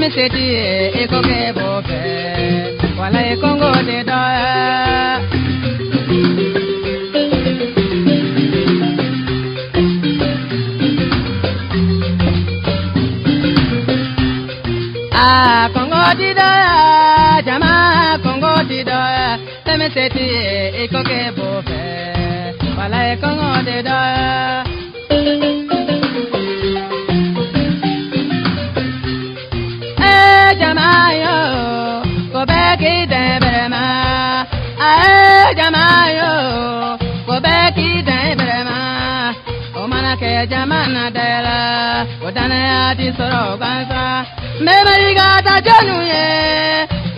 me seti e koke bofe wala e kongo de da kongo di da jama kongo di da me seti e koke bofe wala e kongo de da jamayo ko beki de brema jamayo ko beki de brema o mana ke jamana de la o dana ya di soro gansa me mariga ta janu ye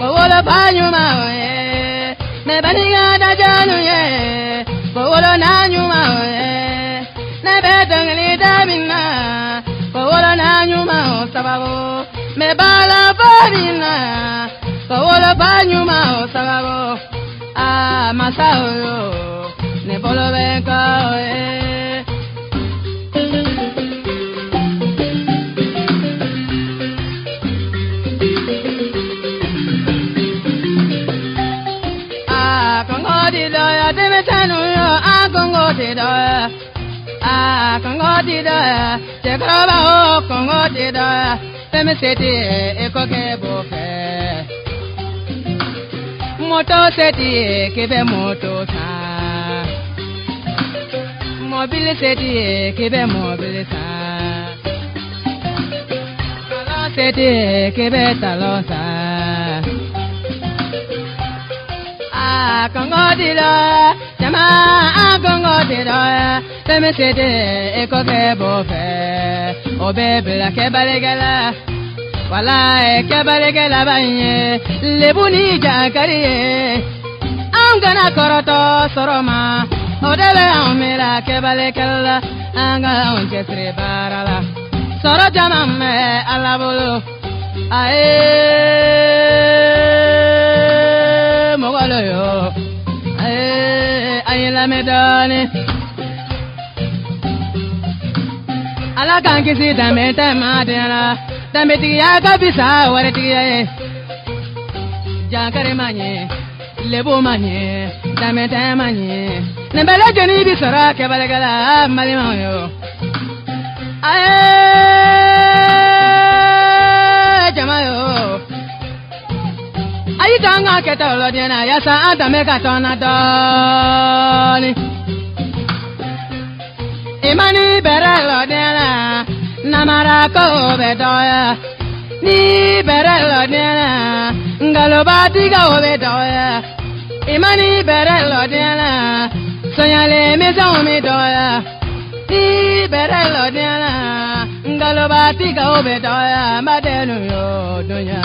o wolo banyu ma ye me baniga ta janu ye o wolo nanyu ma ye ne be dangli da minna o wolo nanyu ma o sababo me bala farina ko wala banyu ma o sababo masao ne bolo venka kongo di do ya de metanu yo kongo di do kongo di do te kroba o kongo di do me seti e koke bofe moto seti ke be moto sa mobile seti ke be mobile sa talon seti ke be talon sa kongo di la jama kongo di la me seti e koke bofe o bebe la ke balegala wala ke balegala banye lebuni jakariye angana koroto soroma o debe amela ke balegala anga onke tre barala soro jama me alabolo ae mogalo yo ae la medane ala kan kisi dame tema dela dame tiya kabisa wale tiya jankare manye lebo manye dame tema manye nembele jeni bisara ke balegala malima yo ae jamayo ayi tanga ketolo dena yasa adame katona doni imani berelo dena namara ko bedoya ni berelo dena ngaloba diga obedoya imani berelo dena sonyale mezo medoya ni berelo dena ngaloba diga obedoya madenu yo dunya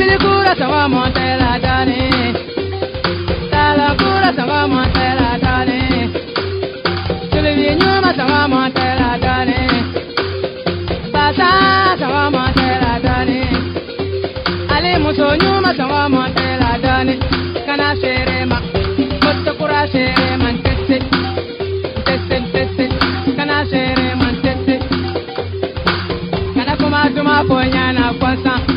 Sili kura sama montela dani. Tala kura sama montela dani. Sili nyuma sama montela dani. Basa sama montela dani. Ali muso nyuma sama montela dani. Kana serema, moto kura serema tete, tete tete. Kana serema tete. Kana kuma tuma ponya na kwasa.